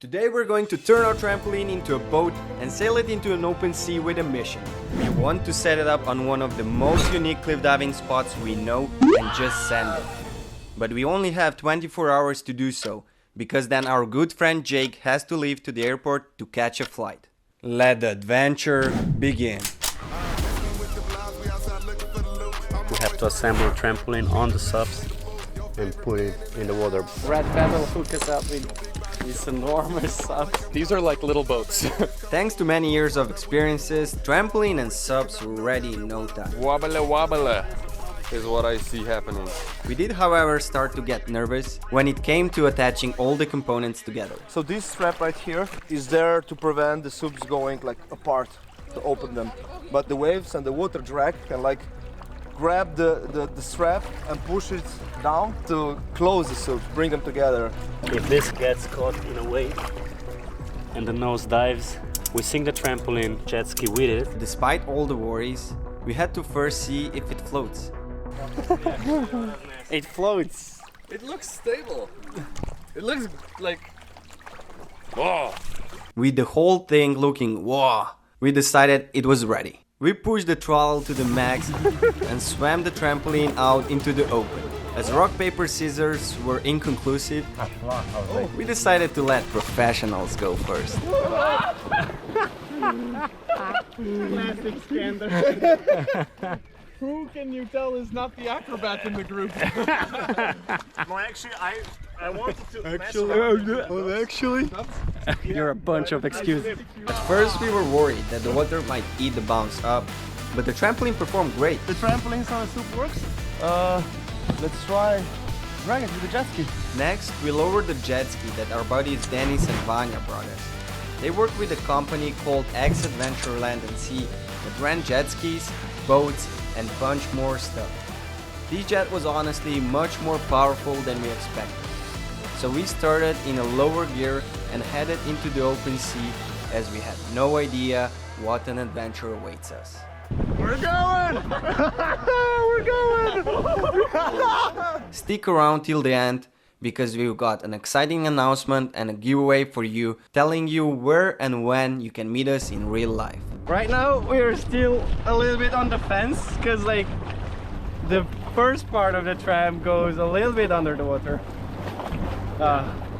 Today we're going to turn our trampoline into a boat and sail it into an open sea with a mission. We want to set it up on one of the most unique cliff diving spots we know and just send it. But we only have 24 hours to do so, because then our good friend Jake has to leave to the airport to catch a flight. Let the adventure begin. We have to assemble a trampoline on the SUPs and put it in the water. Red Pebble hook us up with these enormous SUPs. These are like little boats. Thanks to many years of experiences, trampoline and SUPs were ready in no time. Wobble wobble is what I see happening. We did, however, start to get nervous when it came to attaching all the components together. So this strap right here is there to prevent the SUPs going like apart, to open them. But the waves and the water drag can like grab the strap and push it down to close the SUPs, bring them together. If this gets caught in a wave and the nose dives, we sink the trampoline jet ski with it. Despite all the worries, we had to first see if it floats. It floats. It looks stable. It looks like... Whoa! With the whole thing looking wow, we decided it was ready. We pushed the throttle to the max and swam the trampoline out into the open. As rock, paper, scissors were inconclusive, we decided to let professionals go first. Classic scandal. Who can you tell is not the acrobat in the group? No, actually, I wanted to. Actually, You're a bunch of excuses. at first we were worried that the water might eat the bounce up, but the trampoline performed great. The trampolines on a SUP works? Let's try drag it with the jet ski. Next, we lowered the jet ski that our buddies Denis and Vanja brought us. They worked with a company called XcityX Land and Sea that ran jet skis, boats, and bunch more stuff. This jet was honestly much more powerful than we expected. So we started in a lower gear and headed into the open sea, as we had no idea what an adventure awaits us. We're going! We're going! Stick around till the end, because we've got an exciting announcement and a giveaway for you, telling you where and when you can meet us in real life. Right now we're still a little bit on the fence because like the first part of the tram goes a little bit under the water.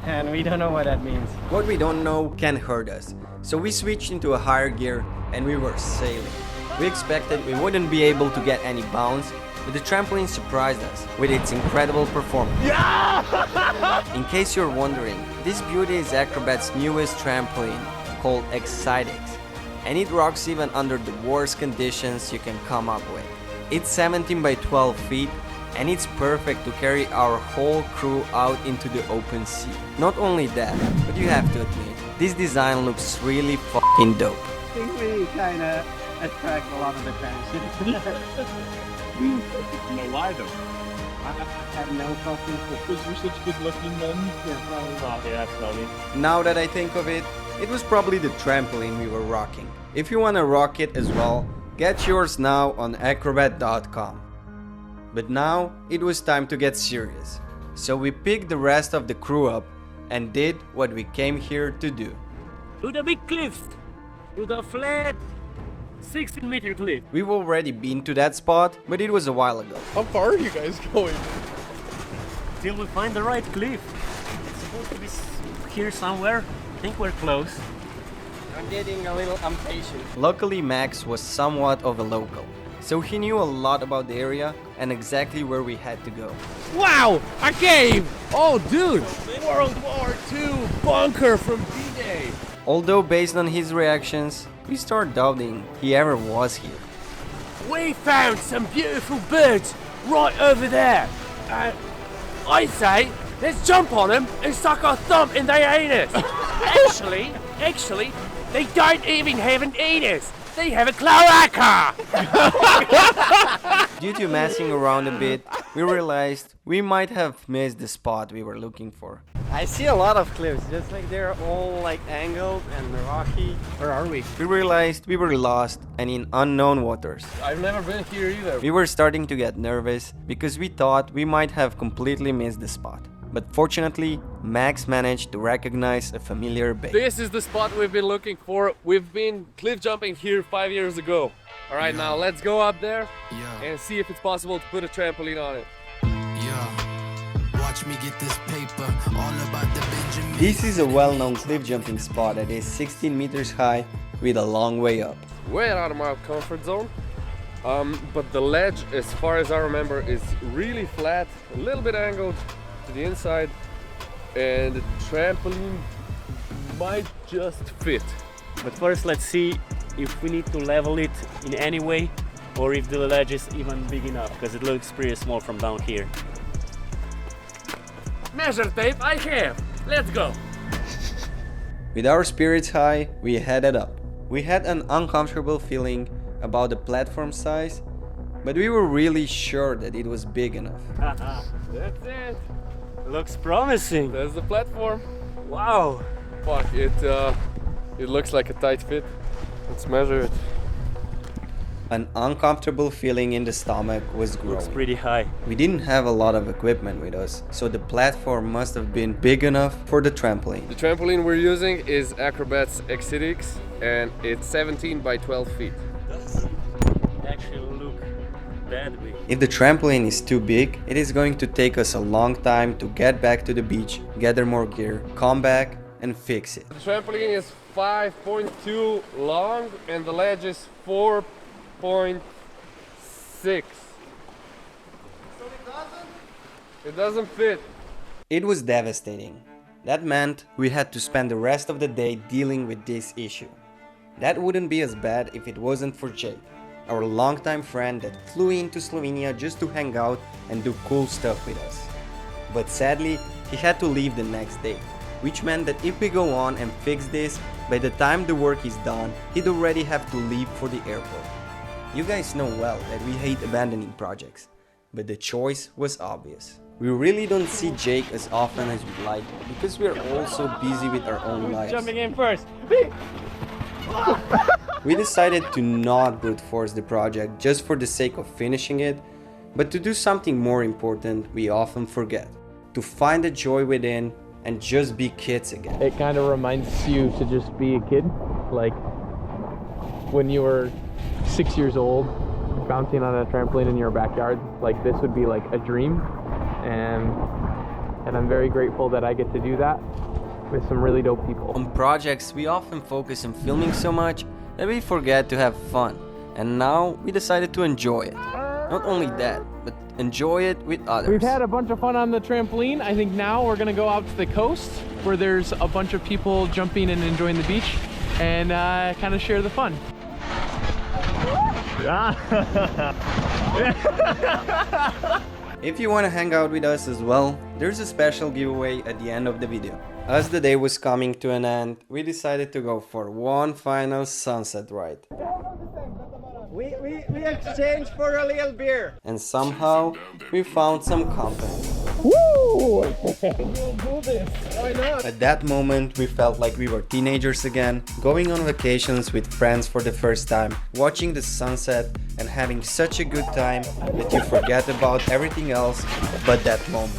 And we don't know what that means. What we don't know can hurt us, so we switched into a higher gear and we were sailing. We expected we wouldn't be able to get any bounce, but the trampoline surprised us with its incredible performance. In case you're wondering, this beauty is Acrobat's newest trampoline, called XcityX, and it rocks even under the worst conditions you can come up with. It's 17 by 12 feet, and it's perfect to carry our whole crew out into the open sea. Not only that, but you have to admit, this design looks really fucking dope. I think we kinda attract a lot of attention. Why though? I have no fucking clue. Because we're such good looking men. Yeah, probably. Now that I think of it, it was probably the trampoline we were rocking. If you want to rock it as well, get yours now on AKROBAT.com. But now it was time to get serious. So we picked the rest of the crew up and did what we came here to do. To the big cliff! To the flat 16-meter cliff! We've already been to that spot, but it was a while ago. How far are you guys going? Till we find the right cliff. It's supposed to be here somewhere. I think we're close. I'm getting a little impatient. Luckily, Max was somewhat of a local, so he knew a lot about the area and exactly where we had to go. Wow! A cave! Oh, dude! World War II bunker from D-Day! Although based on his reactions, we start doubting he ever was here. We found some beautiful birds right over there. I say, let's jump on them and suck our thumb in their anus. Actually, they don't even have an anus. They have a cloaca. Due to messing around a bit, we realized we might have missed the spot we were looking for. I see a lot of cliffs, just like they're all like angled and rocky. Where are we? We realized we were lost and in unknown waters. I've never been here either. We were starting to get nervous because we thought we might have completely missed the spot. but fortunately, Max managed to recognize a familiar bait. This is the spot we've been looking for. We've been cliff jumping here 5 years ago. All right, now let's go up there and see if it's possible to put a trampoline on it. Watch me get this paper, all about the Benjamin. This is a well-known cliff jumping spot that is 16 meters high with a long way up. Way out of my comfort zone. But the ledge, as far as I remember, is really flat, a little bit angled to the inside, and the trampoline might just fit. But first let's see if we need to level it in any way or if the ledge is even big enough, because it looks pretty small from down here. Measure tape I have. Let's go. With our spirits high, we headed up. We had an uncomfortable feeling about the platform size, but we were really sure that it was big enough. That's it. Looks promising. There's the platform. Wow. Fuck, it looks like a tight fit. Let's measure it. An uncomfortable feeling in the stomach was growing. Looks pretty high. We didn't have a lot of equipment with us, so the platform must have been big enough for the trampoline. The trampoline we're using is AKROBAT's XcityX, and it's 17 by 12 feet. Actually look that big. If the trampoline is too big, it is going to take us a long time to get back to the beach, gather more gear, come back and fix it. The trampoline is 5.2 long and the ledge is 4.6. It doesn't fit. It was devastating. That meant we had to spend the rest of the day dealing with this issue. That wouldn't be as bad if it wasn't for Jake, our longtime friend that flew into Slovenia just to hang out and do cool stuff with us. But sadly, he had to leave the next day, which meant that if we go on and fix this, by the time the work is done, he'd already have to leave for the airport. You guys know well that we hate abandoning projects, but the choice was obvious. We really don't see Jake as often as we'd like because we're all so busy with our own lives. Jumping in first. We decided to not brute force the project just for the sake of finishing it, but to do something more important we often forget. To find the joy within and just be kids again. It kind of reminds you to just be a kid, like when you were 6 years old, bouncing on a trampoline in your backyard. Like this would be like a dream, and I'm very grateful that I get to do that with some really dope people. On projects, we often focus on filming so much that we forget to have fun, and now we decided to enjoy it. Not only that, but enjoy it with others. We've had a bunch of fun on the trampoline. I think now we're gonna go out to the coast where there's a bunch of people jumping and enjoying the beach and kind of share the fun. If you want to hang out with us as well, there's a special giveaway at the end of the video. As the day was coming to an end, we decided to go for one final sunset ride. We exchanged for a little beer. And somehow, we found some company. Woo! Why not? At that moment, we felt like we were teenagers again, going on vacations with friends for the first time, watching the sunset and having such a good time that you forget about everything else but that moment.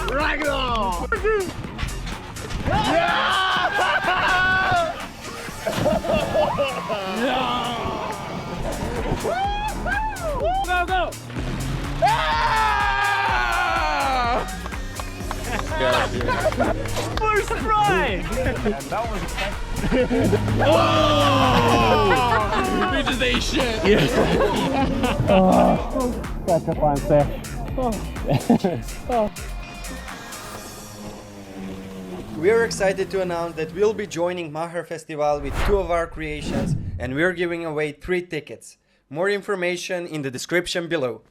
Ragdoll! Go, go! First try! We just ate shit. That's a fun fish. We are excited to announce that we'll be joining Maher Festival with 2 of our creations, and we're giving away 3 tickets. More information in the description below.